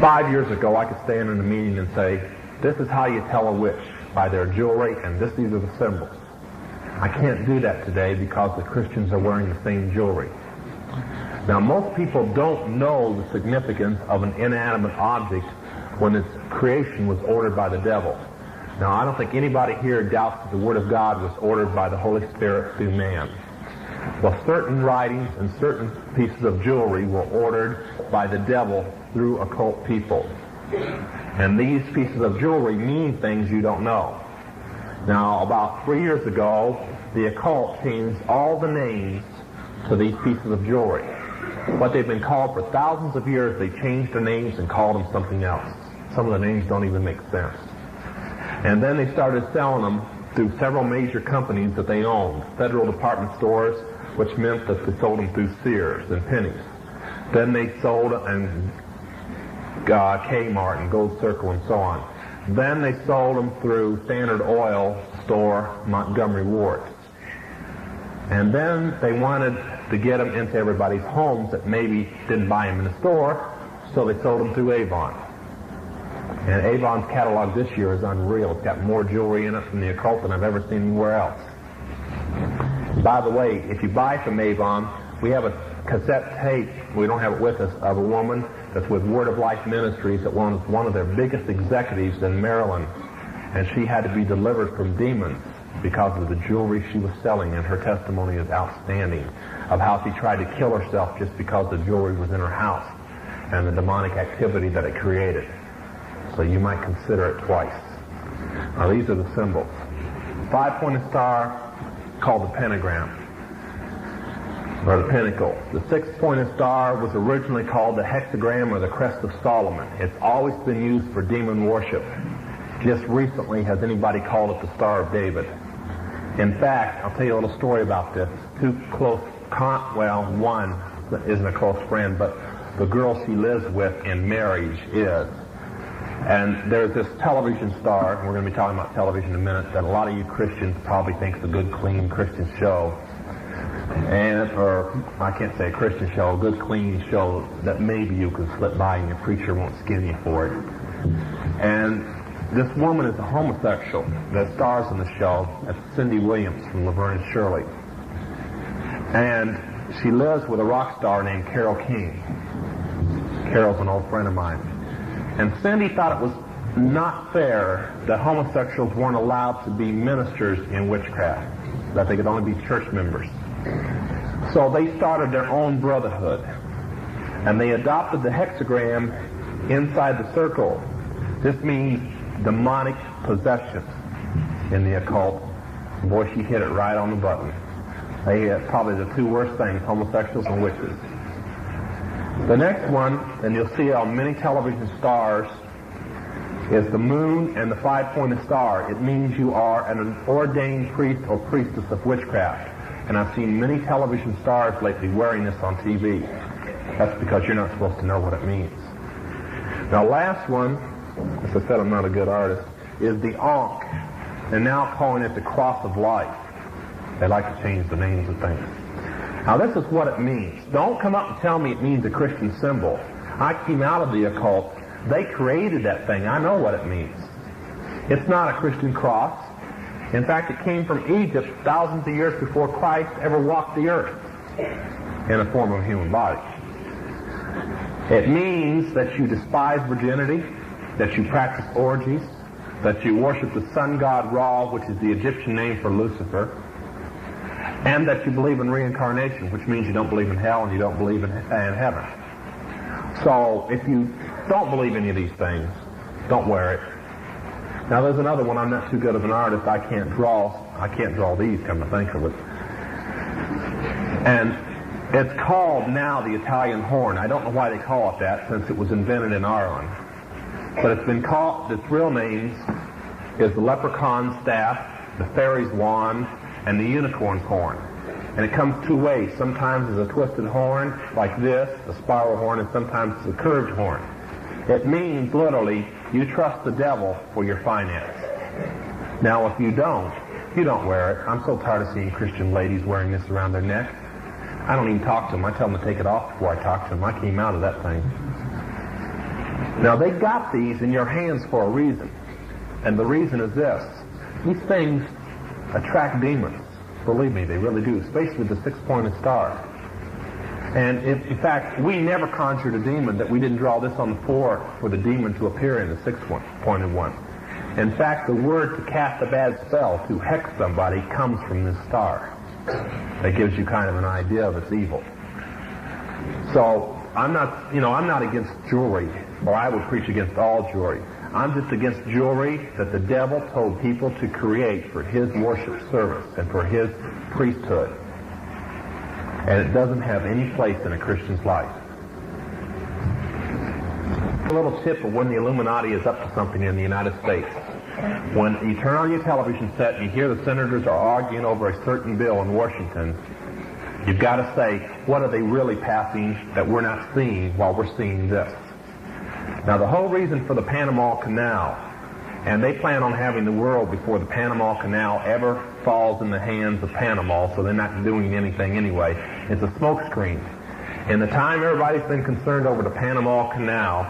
5 years ago, I could stand in a meeting and say, this is how you tell a witch, by their jewelry, and these are the symbols. I can't do that today because the Christians are wearing the same jewelry. Now, most people don't know the significance of an inanimate object when its creation was ordered by the devil. Now, I don't think anybody here doubts that the Word of God was ordered by the Holy Spirit through man. Well, certain writings and certain pieces of jewelry were ordered by the devil through occult people. And these pieces of jewelry mean things you don't know. Now, about 3 years ago, the occult changed all the names to these pieces of jewelry. What they've been called for thousands of years, they changed their names and called them something else. Some of the names don't even make sense. And then they started selling them through several major companies that they owned. Federal department stores, which meant that they sold them through Sears and Penny's. Then they sold and Kmart and Gold Circle and so on. Then they sold them through Standard Oil store, Montgomery Ward. And then they wanted to get them into everybody's homes that maybe didn't buy them in the store, so they sold them through Avon. And Avon's catalog this year is unreal. It's got more jewelry in it from the occult than I've ever seen anywhere else. By the way, if you buy from Avon, we have a cassette tape, we don't have it with us, of a woman that's with Word of Life Ministries that was one of their biggest executives in Maryland. And she had to be delivered from demons because of the jewelry she was selling, and her testimony is outstanding of how she tried to kill herself just because the jewelry was in her house and the demonic activity that it created. So you might consider it twice. Now these are the symbols. 5-pointed star called the pentagram, or the pinnacle. The 6-pointed star was originally called the hexagram or the crest of Solomon. It's always been used for demon worship. Just recently has anybody called it the Star of David. In fact, I'll tell you a little story about this. Two close, one isn't a close friend, but the girl she lives with in marriage is. And there's this television star, and we're going to be talking about television in a minute, that a lot of you Christians probably think is a good, clean Christian show. Or I can't say a Christian show, a good, clean show that maybe you can slip by and your preacher won't skin you for it. And this woman is a homosexual that stars in the show. That's Cindy Williams from Laverne and Shirley. And she lives with a rock star named Carole King. Carol's an old friend of mine. And Cindy thought it was not fair that homosexuals weren't allowed to be ministers in witchcraft, that they could only be church members. So they started their own brotherhood, and they adopted the hexagram inside the circle. This means demonic possession in the occult. Boy, she hit it right on the button. They are probably the two worst things, homosexuals and witches. The next one, and you'll see on many television stars, is the moon and the 5-pointed star. It means you are an ordained priest or priestess of witchcraft. And I've seen many television stars lately wearing this on TV. That's because you're not supposed to know what it means. Now, last one, as I said, I'm not a good artist, is the Ankh. They're now calling it the Cross of Life. They like to change the names of things. Now, this is what it means. Don't come up and tell me it means a Christian symbol. I came out of the occult. They created that thing. I know what it means. It's not a Christian cross. In fact, it came from Egypt thousands of years before Christ ever walked the earth in the form of a human body. It means that you despise virginity, that you practice orgies, that you worship the sun god Ra, which is the Egyptian name for Lucifer, and that you believe in reincarnation, which means you don't believe in hell and you don't believe in heaven. So if you don't believe any of these things, don't wear it. Now there's another one. I'm not too good of an artist. I can't draw these, come to think of it. And it's called now the Italian horn. I don't know why they call it that, since it was invented in Ireland. But it's been called, its real names is the leprechaun staff, the fairy's wand, and the unicorn's horn. And it comes two ways. Sometimes it's a twisted horn, like this, a spiral horn, and sometimes it's a curved horn. It means, literally, you trust the devil for your finance. Now, if you don't wear it. I'm so tired of seeing Christian ladies wearing this around their neck. I don't even talk to them. I tell them to take it off before I talk to them. I came out of that thing. Now, they got these in your hands for a reason. And the reason is this. These things attract demons. Believe me, they really do, especially the six-pointed star. And in fact, we never conjured a demon that we didn't draw this on the floor for the demon to appear in the six-pointed one. In fact, the word to cast a bad spell, to hex somebody, comes from this star. That gives you kind of an idea of its evil. So, I'm not against jewelry, or I would preach against all jewelry. I'm just against jewelry that the devil told people to create for his worship service and for his priesthood. And it doesn't have any place in a Christian's life. A little tip of when the Illuminati is up to something in the United States. When you turn on your television set and you hear the senators are arguing over a certain bill in Washington, you've got to say, what are they really passing that we're not seeing while we're seeing this? Now, the whole reason for the Panama Canal, and they plan on having the world before the Panama Canal ever falls in the hands of Panama, so they're not doing anything anyway. It's a smokescreen. In the time everybody's been concerned over the Panama Canal,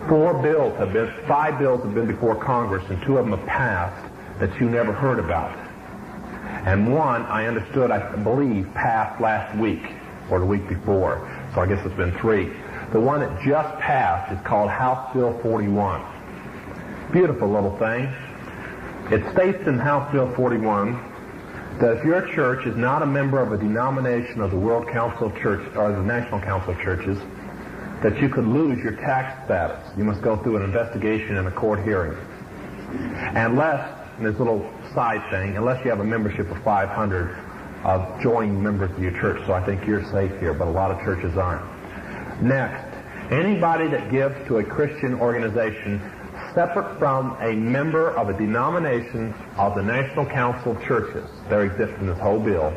5 bills have been before Congress, and 2 of them have passed that you never heard about. And one, I understood, I believe, passed last week or the week before. So I guess it's been 3. The one that just passed is called House Bill 41. Beautiful little thing. It states in House Bill 41 that if your church is not a member of a denomination of the World Council of Churches or the National Council of Churches, that you could lose your tax status. You must go through an investigation and a court hearing. Unless, and this little side thing, unless you have a membership of 500 of joining members of your church, so I think you're safe here, but a lot of churches aren't. Next, anybody that gives to a Christian organization separate from a member of a denomination of the National Council of Churches, there exists in this whole bill,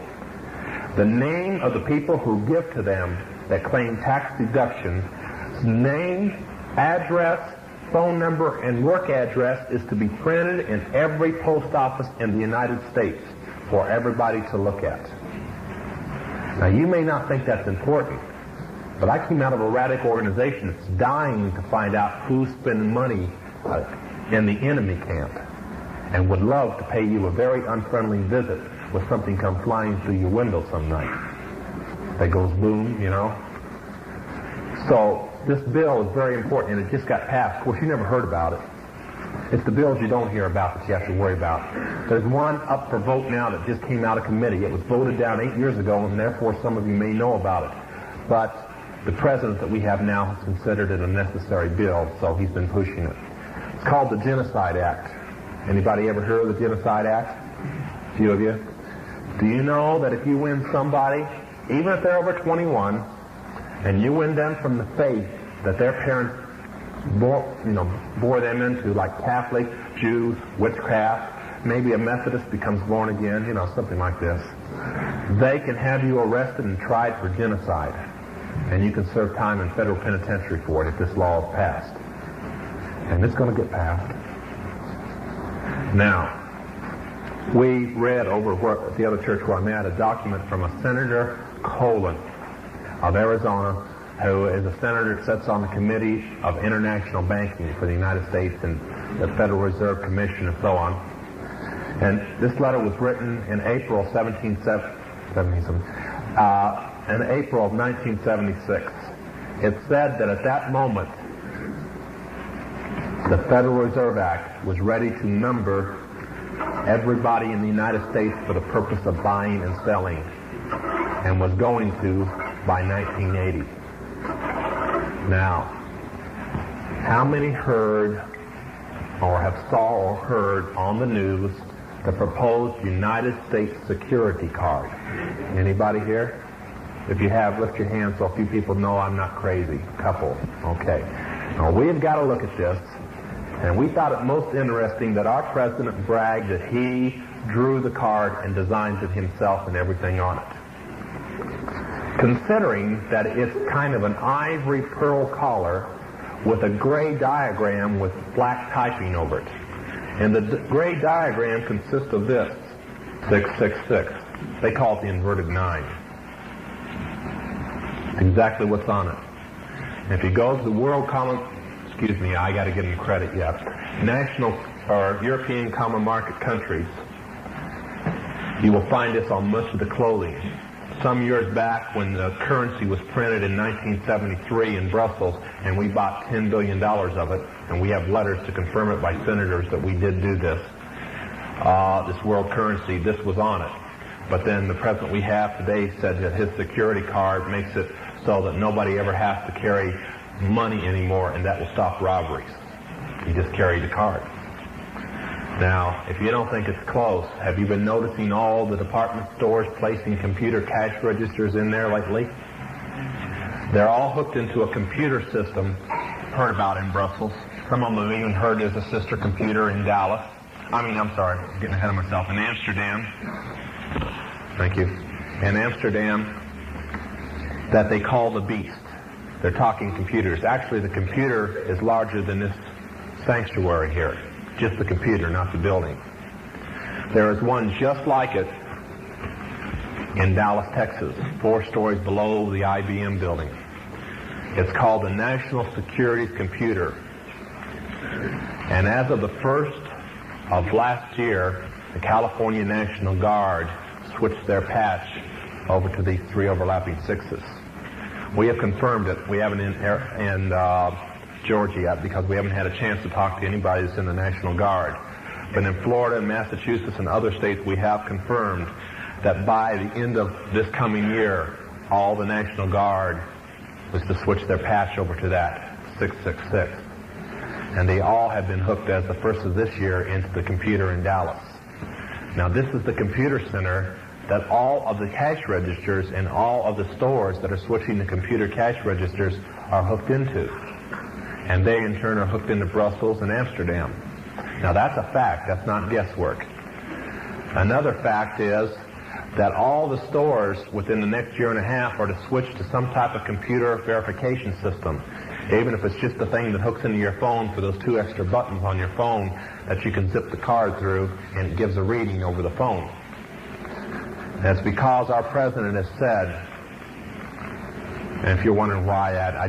the name of the people who give to them that claim tax deduction, name, address, phone number, and work address is to be printed in every post office in the United States for everybody to look at. Now, you may not think that's important, but I came out of a radical organization that's dying to find out who's spending money in the enemy camp and would love to pay you a very unfriendly visit when something comes flying through your window some night. That goes boom, you know. So this bill is very important, and it just got passed. Of course, you never heard about it. It's the bills you don't hear about that you have to worry about. There's one up for vote now that just came out of committee. It was voted down 8 years ago, and therefore some of you may know about it. But the president that we have now has considered it a necessary bill, so he's been pushing it. It's called the Genocide Act. Anybody ever heard of the Genocide Act? A few of you. Do you know that if you win somebody, even if they're over 21, and you win them from the faith that their parents bore them into, like Catholic, Jews, witchcraft, maybe a Methodist becomes born again, something like this, they can have you arrested and tried for genocide. And you can serve time in federal penitentiary for it if this law is passed. And it's going to get passed. Now, we read over at the other church where I'm at a document from a Senator Colin of Arizona, who is a senator that sits on the Committee of International Banking for the United States and the Federal Reserve Commission and so on. And this letter was written in April of 1976. It said that at that moment, the Federal Reserve Act was ready to number everybody in the United States for the purpose of buying and selling, and was going to by 1980. Now, how many heard or have saw or heard on the news the proposed United States security card? Anybody here? If you have, lift your hand so a few people know I'm not crazy. Couple. Okay. Now, we've got to look at this, and we thought it most interesting that our president bragged that he drew the card and designed it himself and everything on it. Considering that it's kind of an ivory pearl collar with a gray diagram with black typing over it. And the gray diagram consists of this, 666. They call it the inverted 9. Exactly what's on it. If you go to the World excuse me, I got to give them credit yet. National or European common market countries, you will find this on most of the clothing. Some years back when the currency was printed in 1973 in Brussels, and we bought $10 billion of it, and we have letters to confirm it by senators that we did do this. This world currency, this was on it. But then the president we have today said that his security card makes it so that nobody ever has to carry money anymore, and that will stop robberies. You just carry the card. Now, if you don't think it's close, have you been noticing all the department stores placing computer cash registers in there lately? They're all hooked into a computer system, heard about in Brussels. Some of them have even heard there's a sister computer in Dallas. I'm sorry, I'm getting ahead of myself. In Amsterdam, thank you, in Amsterdam, that they call the Beast. They're talking computers. Actually, the computer is larger than this sanctuary here. Just the computer, not the building. There is one just like it in Dallas, Texas, 4 stories below the IBM building. It's called the National Securities Computer. And as of the 1st of last year, the California National Guard switched their patch over to these 3 overlapping 6s. We have confirmed it. We haven't in Georgia yet because we haven't had a chance to talk to anybody that's in the National Guard. But in Florida and Massachusetts and other states, we have confirmed that by the end of this coming year, all the National Guard was to switch their patch over to that 666. And they all have been hooked as the 1st of this year into the computer in Dallas. Now this is the computer center that all of the cash registers and all of the stores that are switching to computer cash registers are hooked into. And they in turn are hooked into Brussels and Amsterdam. Now that's a fact, that's not guesswork. Another fact is that all the stores within the next year and a half are to switch to some type of computer verification system. Even if it's just the thing that hooks into your phone for those 2 extra buttons on your phone that you can zip the card through and it gives a reading over the phone. That's because our president has said, and if you're wondering why, I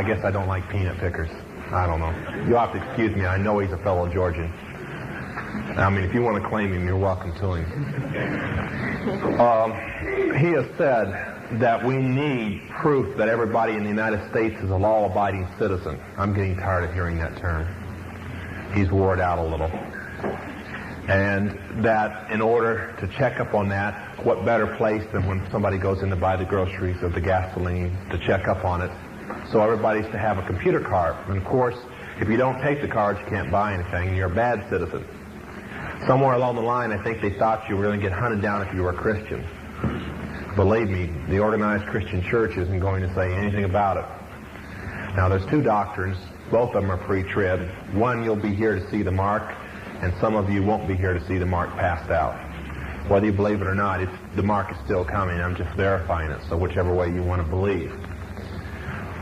guess I don't like peanut pickers. I don't know. You'll have to excuse me. I know he's a fellow Georgian. I mean, if you want to claim him, you're welcome to him. He has said that we need proof that everybody in the United States is a law-abiding citizen. I'm getting tired of hearing that term. He's wore it out a little. And that in order to check up on that, what better place than when somebody goes in to buy the groceries or the gasoline to check up on it. So everybody's to have a computer card. And of course, if you don't take the cards, you can't buy anything. You're a bad citizen. Somewhere along the line, I think they thought you were going to get hunted down if you were a Christian. Believe me, the organized Christian church isn't going to say anything about it. Now, there's 2 doctrines. Both of them are pre-trib. One, you'll be here to see the mark, and some of you won't be here to see the mark passed out. Whether you believe it or not, the mark is still coming. I'm just verifying it, so whichever way you want to believe.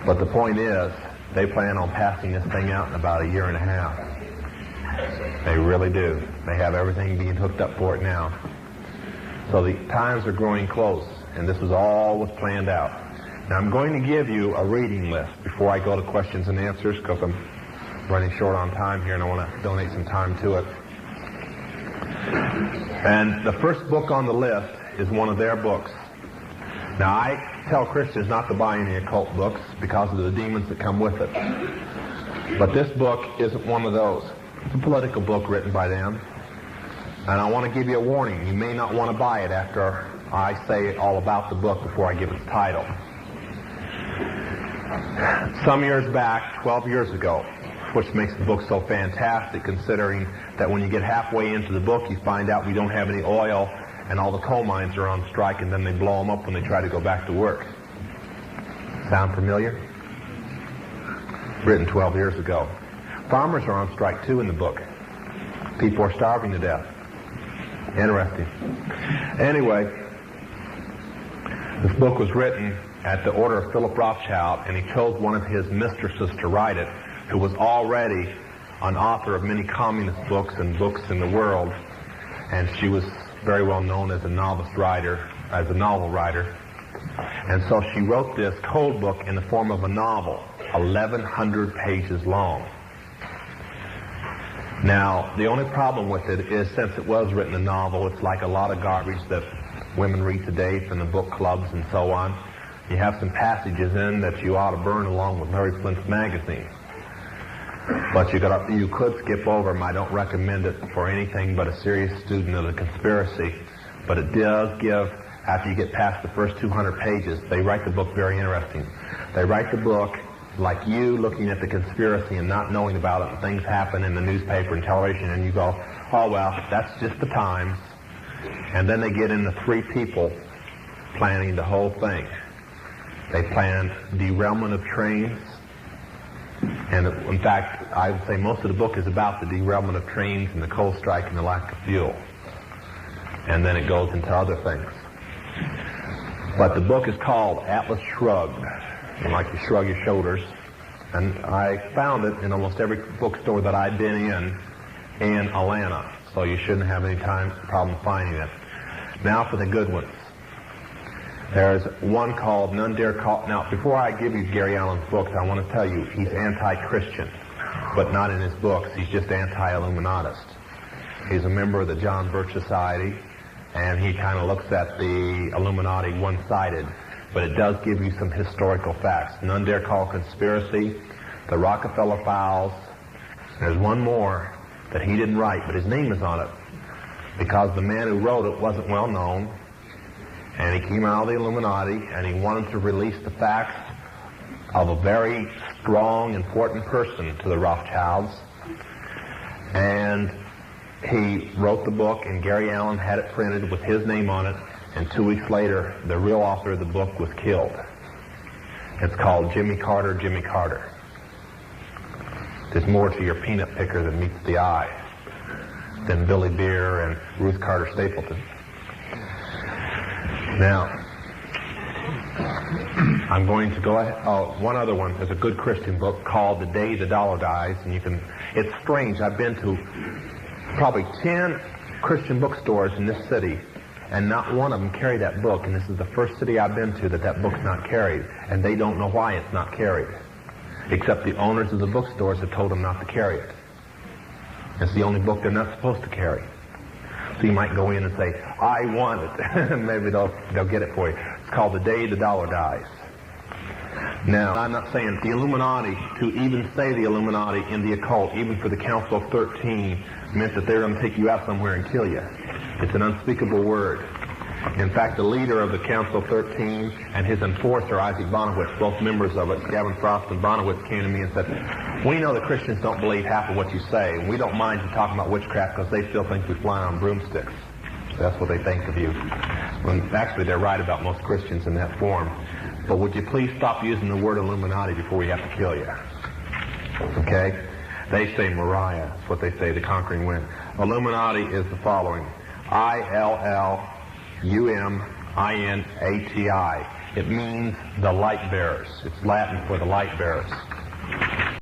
But the point is, they plan on passing this thing out in about a year and a half. They really do. They have everything being hooked up for it now. So the times are growing close, and this is all was planned out. Now I'm going to give you a reading list before I go to questions and answers because I'm running short on time here and I want to donate some time to it. And the first book on the list is one of their books. Now I tell Christians not to buy any occult books because of the demons that come with it. But this book isn't one of those. It's a political book written by them. And I want to give you a warning. You may not want to buy it after I say all about the book before I give its title. Some years back, 12 years ago, which makes the book so fantastic considering that when you get halfway into the book, you find out we don't have any oil and all the coal mines are on strike and then they blow them up when they try to go back to work. Sound familiar? Written 12 years ago. Farmers are on strike too in the book. People are starving to death. Interesting. Anyway, this book was written at the order of Philip Rothschild, and he chose one of his mistresses to write it, who was already an author of many communist books and books in the world, and she was very well known as a novel writer. And so she wrote this code book in the form of a novel 1,100 pages long. Now, the only problem with it is, since it was written a novel, it's like a lot of garbage that women read today from the book clubs and so on. You have some passages in that you ought to burn along with Mary Flint's magazine. But you could skip over them. I don't recommend it for anything but a serious student of the conspiracy. But it does give, after you get past the first 200 pages, they write the book very interesting. They write the book like you looking at the conspiracy and not knowing about it, and things happen in the newspaper and television, and you go, oh well, that's just the times. And then they get into three people planning the whole thing. They planned derailment of trains, and in fact, I would say most of the book is about the derailment of trains and the coal strike and the lack of fuel. And then it goes into other things. But the book is called Atlas Shrugged, like you shrug your shoulders. And I found it in almost every bookstore that I've been in Atlanta, so you shouldn't have any problem finding it. Now for the good ones. There's one called None Dare Call. Now, before I give you Gary Allen's books, I want to tell you he's anti-Christian, but not in his books. He's just anti-Illuminatist. He's a member of the John Birch Society, and he kind of looks at the Illuminati one-sided, but it does give you some historical facts. None Dare Call Conspiracy, the Rockefeller Files. There's one more that he didn't write, but his name is on it, because the man who wrote it wasn't well known, and he came out of the Illuminati, and he wanted to release the facts of a very strong, important person to the Rothschilds. And he wrote the book, and Gary Allen had it printed with his name on it, and 2 weeks later, the real author of the book was killed. It's called Jimmy Carter, Jimmy Carter. There's more to your peanut picker than meets the eye than Billy Beer and Ruth Carter Stapleton. Now, I'm going to go ahead. Oh, one other one. There's a good Christian book called The Day the Dollar Dies, and it's strange. I've been to probably 10 Christian bookstores in this city, and not one of them carry that book, and this is the first city I've been to that book's not carried, and they don't know why it's not carried, except the owners of the bookstores have told them not to carry it. It's the only book they're not supposed to carry. So you might go in and say, I want it. Maybe they'll get it for you. It's called The Day the Dollar Dies. Now, I'm not saying the Illuminati, to even say the Illuminati in the occult, even for the Council of 13, meant that they're going to take you out somewhere and kill you. It's an unspeakable word. In fact, the leader of the Council of 13 and his enforcer, Isaac Bonowitz, both members of it, Gavin Frost and Bonowitz, came to me and said, we know the Christians don't believe half of what you say, and we don't mind you talking about witchcraft because they still think we fly on broomsticks. That's what they think of you. When actually they're right about most Christians in that form. But would you please stop using the word Illuminati before we have to kill you? Okay? They say Mariah. That's what they say, the conquering wind. Illuminati is the following. ILLUMINATI. It means the light bearers. It's Latin for the light bearers.